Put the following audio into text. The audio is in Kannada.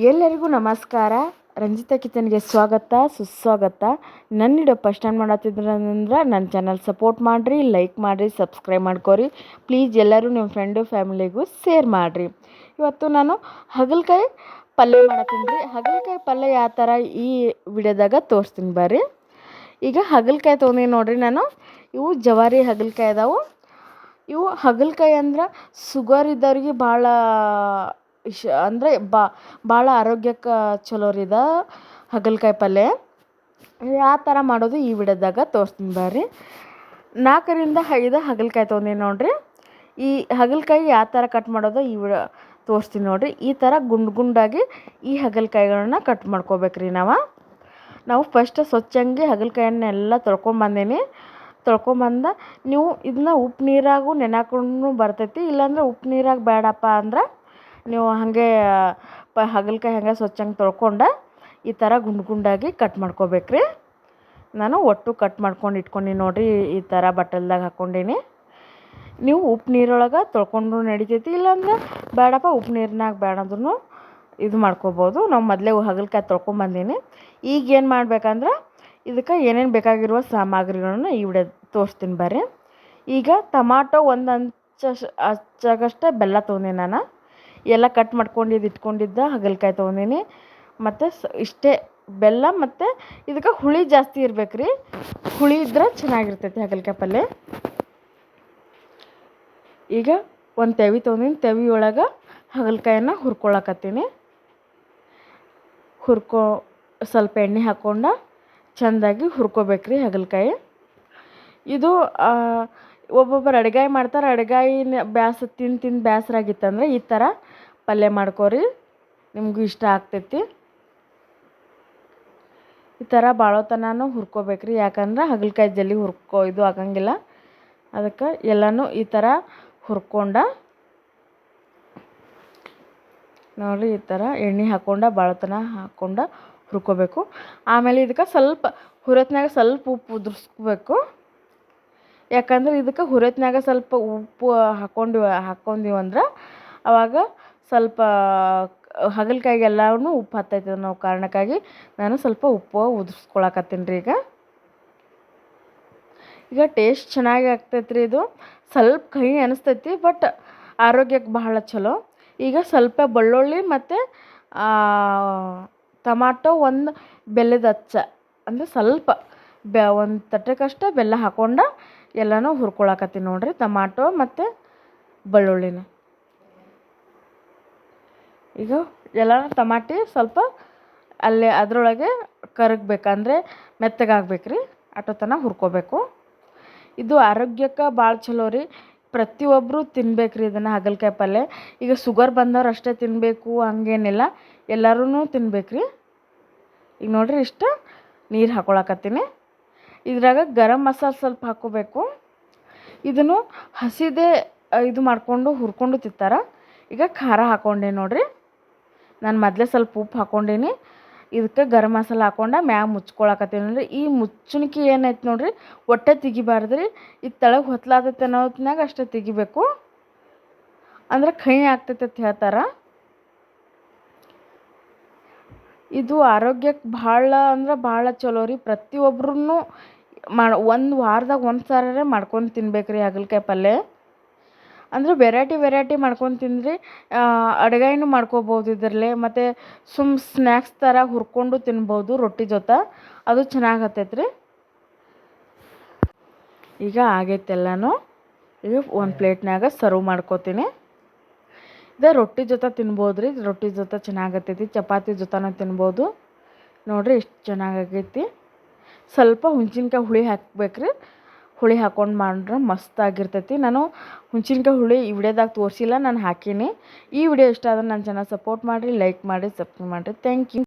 ಎಲ್ಲರಿಗೂ ನಮಸ್ಕಾರ. ರಂಜಿತಾ ಕಿಚನ್ಗೆ ಸ್ವಾಗತ ಸುಸ್ವಾಗತ. ನನ್ನ ವಿಡಿಯೋ ಫಸ್ಟ್ ಟೈಮ್ ಮಾಡತ್ತಿದ್ರಂದ್ರೆ ನನ್ನ ಚಾನಲ್ ಸಪೋರ್ಟ್ ಮಾಡಿರಿ, ಲೈಕ್ ಮಾಡಿರಿ, ಸಬ್ಸ್ಕ್ರೈಬ್ ಮಾಡ್ಕೊರಿ. ಪ್ಲೀಸ್ ಎಲ್ಲರೂ ನಿಮ್ಮ ಫ್ರೆಂಡು ಫ್ಯಾಮಿಲಿಗೂ ಶೇರ್ ಮಾಡಿರಿ. ಇವತ್ತು ನಾನು ಹಾಗಲಕಾಯಿ ಪಲ್ಯ ಮಾಡತ್ತೀನಿ ರೀ. ಹಾಗಲಕಾಯಿ ಪಲ್ಯ ಯಾವ ಥರ ಈ ವಿಡಿಯೋದಾಗ ತೋರಿಸ್ತೀನಿ ಬರ್ರಿ. ಈಗ ಹಾಗಲಕಾಯಿ ತೊಗೊಂಡು ನೋಡಿರಿ, ನಾನು ಇವು ಜವಾರಿ ಹಾಗಲಕಾಯಿ ಅದಾವು. ಇವು ಹಾಗಲಕಾಯಿ ಅಂದ್ರೆ ಶುಗರ್ ಇದ್ದವ್ರಿಗೆ ಭಾಳ ಅಂದರೆ ಭಾಳ ಆರೋಗ್ಯಕ್ಕೆ ಚಲೋ ರೀ ಇದು ಹಾಗಲಕಾಯಿ ಪಲ್ಯ. ಯಾವ ಥರ ಮಾಡೋದು ಈ ವಿಡಿಯೋದಾಗ ತೋರಿಸ್ತೀನಿ ಬರ್ರಿ. 4ರಿಂದ 5 ಹಾಗಲಕಾಯಿ ತೊಗೊಂಡಿನಿ ನೋಡಿರಿ. ಈ ಹಾಗಲಕಾಯಿ ಯಾವ ಥರ ಕಟ್ ಮಾಡೋದು ಈ ವಿಡಿಯೋ ತೋರಿಸ್ತೀನಿ ನೋಡಿರಿ. ಈ ಥರ ಗುಂಡಾಗಿ ಈ ಹಾಗಲಕಾಯಿಗಳನ್ನ ಕಟ್ ಮಾಡ್ಕೋಬೇಕ್ರಿ. ನಾವು ಫಸ್ಟ್ ಸ್ವಚ್ಛಂಗೆ ಹಾಗಲಕಾಯನ್ನೆಲ್ಲ ತೊಳ್ಕೊಂಬಂದೇನಿ. ತೊಳ್ಕೊಂಬಂದ ನೀವು ಇದನ್ನ ಉಪ್ಪು ನೀರಾಗೂ ನೆನಾಕೊಂಡು ಬರ್ತೈತಿ. ಇಲ್ಲಾಂದ್ರೆ ಉಪ್ಪು ನೀರಾಗ ಬೇಡಪ್ಪ ಅಂದ್ರೆ ನೀವು ಹಾಗೆ ಹಾಗಲಕಾಯಿ ಹಾಗೆ ಸ್ವಚ್ಛಂಗೆ ತೊಳ್ಕೊಂಡು ಈ ಥರ ಗುಂಡಾಗಿ ಕಟ್ ಮಾಡ್ಕೋಬೇಕ್ರಿ. ನಾನು ಒಟ್ಟು ಕಟ್ ಮಾಡ್ಕೊಂಡು ಇಟ್ಕೊಂಡಿ ನೋಡಿರಿ. ಈ ಥರ ಬಟ್ಟಲ್ದಾಗ ಹಾಕ್ಕೊಂಡೀನಿ. ನೀವು ಉಪ್ಪು ನೀರೊಳಗೆ ತೊಳ್ಕೊಂಡ್ರು ನಡಿತೈತಿ, ಇಲ್ಲಾಂದ್ರೆ ಬೇಡಪ್ಪ ಉಪ್ಪು ನೀರಿನಾಗ ಬೇಡಂದ್ರೂ ಇದು ಮಾಡ್ಕೋಬೋದು. ನಾವು ಮೊದಲೇ ಹಾಗಲಕಾಯಿ ತೊಳ್ಕೊಂಬಂದೀನಿ. ಈಗ ಏನು ಮಾಡ್ಬೇಕಂದ್ರೆ ಇದಕ್ಕೆ ಏನೇನು ಬೇಕಾಗಿರುವ ಸಾಮಗ್ರಿಗಳನ್ನ ಈ ವಿಡಿಯೋ ತೋರಿಸ್ತೀನಿ ಬರ್ರಿ. ಈಗ ಟಮಾಟೊ 1 ಹಂಚಾಗಷ್ಟೇ ಬೆಲ್ಲ ತೊಗೊಂಡಿನಿ ನಾನು. ಎಲ್ಲ ಕಟ್ ಮಾಡ್ಕೊಂಡಿದ್ದು ಇಟ್ಕೊಂಡಿದ್ದ ಹಾಗಲಕಾಯಿ ತೊಗೊಂಡಿನಿ. ಮತ್ತು ಇಷ್ಟೇ ಬೆಲ್ಲ. ಮತ್ತು ಇದಕ್ಕೆ ಹುಳಿ ಜಾಸ್ತಿ ಇರ್ಬೇಕು ರೀ. ಹುಳಿ ಇದ್ರೆ ಚೆನ್ನಾಗಿರ್ತೈತಿ ಹಾಗಲಕಾಯಿ ಪಲ್ಯ. ಈಗ ಒಂದು ತೆವಿ ತೊಗೊಂಡಿನಿ. ತೆವಿ ಒಳಗೆ ಹಾಗಲಕಾಯನ್ನು ಹುರ್ಕೊಳಕತ್ತೀನಿ. ಸ್ವಲ್ಪ ಎಣ್ಣೆ ಹಾಕ್ಕೊಂಡು ಚೆಂದಾಗಿ ಹುರ್ಕೋಬೇಕ್ರಿ ಹಾಗಲಕಾಯಿ. ಇದು ಒಬ್ಬೊಬ್ಬರು ಅಡ್ಗಾಯಿ ಮಾಡ್ತಾರೆ. ಅಡ್ಗಾಯಿನ ತಿಂದು ಬೇಸರಾಗಿತ್ತಂದ್ರೆ ಈ ಥರ ಪಲ್ಯ ಮಾಡ್ಕೊರಿ, ನಿಮಗೂ ಇಷ್ಟ ಆಗ್ತೈತಿ. ಈ ಥರ ಭಾಳೋತನೂ ಹುರ್ಕೋಬೇಕ್ರಿ. ಯಾಕಂದ್ರೆ ಹಾಗಲಕಾಯಿ ಜಲ್ದಿ ಇದು ಆಗಂಗಿಲ್ಲ. ಅದಕ್ಕೆ ಎಲ್ಲನೂ ಈ ಥರ ಹುರ್ಕೊಂಡು ನೋಡಿ, ಈ ಥರ ಎಣ್ಣೆ ಹಾಕ್ಕೊಂಡು ಭಾಳೋತನ ಹಾಕ್ಕೊಂಡು ಹುರ್ಕೋಬೇಕು. ಆಮೇಲೆ ಇದಕ್ಕೆ ಸ್ವಲ್ಪ ಹುರಿಯತ್ನಾಗ ಸ್ವಲ್ಪ ಉಪ್ಪು ಉದುರಿಸ್ಕೋಬೇಕು. ಯಾಕಂದ್ರೆ ಇದಕ್ಕೆ ಹುರಿಯತ್ನಾಗ ಸ್ವಲ್ಪ ಉಪ್ಪು ಹಾಕ್ಕೊಂಡೀವಂದ್ರೆ ಆವಾಗ ಸ್ವಲ್ಪ ಹಾಗಲಕಾಯಿಗೆಲ್ಲನೂ ಉಪ್ಪು ಹತ್ತೈತೆ ಅನ್ನೋ ಕಾರಣಕ್ಕಾಗಿ ನಾನು ಸ್ವಲ್ಪ ಉಪ್ಪು ಉದುರಿಸ್ಕೊಳಕತ್ತೀನಿ ರೀ. ಈಗ ಟೇಸ್ಟ್ ಚೆನ್ನಾಗಿ ಆಗ್ತೈತೆ ರೀ. ಇದು ಸ್ವಲ್ಪ ಕಹಿ ಅನಿಸ್ತೈತಿ, ಬಟ್ ಆರೋಗ್ಯಕ್ಕೆ ಬಹಳ ಚಲೋ. ಈಗ ಸ್ವಲ್ಪ ಬೆಳ್ಳುಳ್ಳಿ ಮತ್ತು ಟಮಾಟೊ, 1 ಬೆಲ್ಲದ ಹಚ್ಚ ಅಂದರೆ ಸ್ವಲ್ಪ ಒಂದು ತಟ್ಟೆಗಷ್ಟೇ ಬೆಲ್ಲ ಹಾಕ್ಕೊಂಡು ಎಲ್ಲನೂ ಹುರ್ಕೊಳಕತ್ತೀನಿ ನೋಡಿರಿ. ಟಮಾಟೊ ಮತ್ತು ಬೆಳ್ಳುಳ್ಳಿನ ಈಗ ಎಲ್ಲ ಟಮಾಟಿ ಸ್ವಲ್ಪ ಅಲ್ಲೇ ಅದರೊಳಗೆ ಕರಗಬೇಕಂದ್ರೆ ಮೆತ್ತಗಾಗಬೇಕ್ರಿ. ಅಷ್ಟೊತ್ತನ ಹುರ್ಕೋಬೇಕು. ಇದು ಆರೋಗ್ಯಕ್ಕೆ ಭಾಳ ಚಲೋ ರೀ. ಪ್ರತಿಯೊಬ್ಬರು ತಿನ್ಬೇಕ್ರಿ ಇದನ್ನು ಹಾಗಲಕಾಯಿ ಪಲ್ಯ. ಈಗ ಶುಗರ್ ಬಂದವ್ರು ಅಷ್ಟೇ ತಿನ್ನಬೇಕು ಹಂಗೇನಿಲ್ಲ, ಎಲ್ಲರೂ ತಿನ್ಬೇಕ್ರಿ. ಈಗ ನೋಡಿರಿ, ಇಷ್ಟು ನೀರು ಹಾಕ್ಕೊಳಕತ್ತೀನಿ. ಇದ್ರಾಗ ಗರಂ ಮಸಾಲೆ ಸ್ವಲ್ಪ ಹಾಕ್ಕೋಬೇಕು. ಇದನ್ನು ಹಸಿದೇ ಇದು ಮಾಡಿಕೊಂಡು ಹುರ್ಕೊಂಡು ತಿಂತಾರೆ. ಈಗ ಖಾರ ಹಾಕ್ಕೊಂಡೆ ನೋಡಿರಿ. ನಾನು ಮೊದಲೇ ಸ್ವಲ್ಪ ಉಪ್ಪು ಹಾಕ್ಕೊಂಡೀನಿ. ಇದಕ್ಕೆ ಗರಂ ಮಸಾಲೆ ಹಾಕ್ಕೊಂಡು ಮ್ಯಾಗ ಮುಚ್ಕೊಳಕತ್ತೀನಿ ನೋಡಿರಿ. ಈ ಮುಚ್ಚಣಿಕೆ ಏನೈತೆ ನೋಡಿರಿ, ಒಟ್ಟೆ ತೆಗಿಬಾರ್ದ್ರಿ. ಇದು ತೆಳಗೆ ಹೊತ್ಲಾತೈತೆ ಅನ್ನೋ ಹೊತ್ನಾಗ ಅಷ್ಟೇ ತೆಗಿಬೇಕು, ಅಂದ್ರೆ ಕಹಿ ಆಗ್ತೈತೆ ಅಂತ ಹೇಳ್ತಾರೆ. ಇದು ಆರೋಗ್ಯಕ್ಕೆ ಭಾಳ ಅಂದ್ರೆ ಭಾಳ ಚಲೋ ರೀ. ಪ್ರತಿಯೊಬ್ಬರೂ ಒಂದು ವಾರದಾಗ 1 ಸಾರೇ ಮಾಡ್ಕೊಂಡು ತಿನ್ಬೇಕ್ರಿ ಹಾಗಲಕಾಯಿ ಪಲ್ಯ. ಅಂದರೆ ವೆರೈಟಿ ಮಾಡ್ಕೊಂಡು ತಿಂದ್ರಿ. ಅಡುಗೆನೂ ಮಾಡ್ಕೋಬೋದು ಇದರಲ್ಲೇ. ಮತ್ತು ಸ್ನ್ಯಾಕ್ಸ್ ಥರ ಹುರ್ಕೊಂಡು ತಿನ್ಬೋದು ರೊಟ್ಟಿ ಜೊತೆ, ಅದು ಚೆನ್ನಾಗತ್ತೈತೆ ರೀ. ಈಗ ಆಗೈತೆ ಎಲ್ಲನೂ. ಈಗ ಒಂದು ಪ್ಲೇಟ್ನಾಗ ಸರ್ವ್ ಮಾಡ್ಕೋತೀನಿ. ಇದು ರೊಟ್ಟಿ ಜೊತೆ ತಿನ್ಬೋದು ರೀ. ರೊಟ್ಟಿ ಜೊತೆ ಚೆನ್ನಾಗತ್ತೈತಿ, ಚಪಾತಿ ಜೊತೆನೂ ತಿನ್ಬೋದು. ನೋಡಿರಿ ಎಷ್ಟು ಚೆನ್ನಾಗೈತಿ. ಸ್ವಲ್ಪ ಹುಣ್ಸಿನ್ಕಾಯಿ ಹುಳಿ ಹಾಕ್ಬೇಕ್ರಿ. ಹುಳಿ ಹಾಕ್ಕೊಂಡು ಮಾಡ್ರೆ ಮಸ್ತಾಗಿರ್ತೈತಿ. ನಾನು ಹುಣ್ಸಿನ್ಕಾಯಿ ಹುಳಿ ಈ ವಿಡಿಯೋದಾಗ ತೋರಿಸಿಲ್ಲ, ನಾನು ಹಾಕೀನಿ. ಈ ವಿಡಿಯೋ ಇಷ್ಟ ಆದರೆ ನನ್ನ ಚಾನಲ್ ಸಪೋರ್ಟ್ ಮಾಡಿರಿ, ಲೈಕ್ ಮಾಡಿ, ಸಬ್ಸ್ಕ್ರೈಬ್ ಮಾಡಿರಿ. Thank you.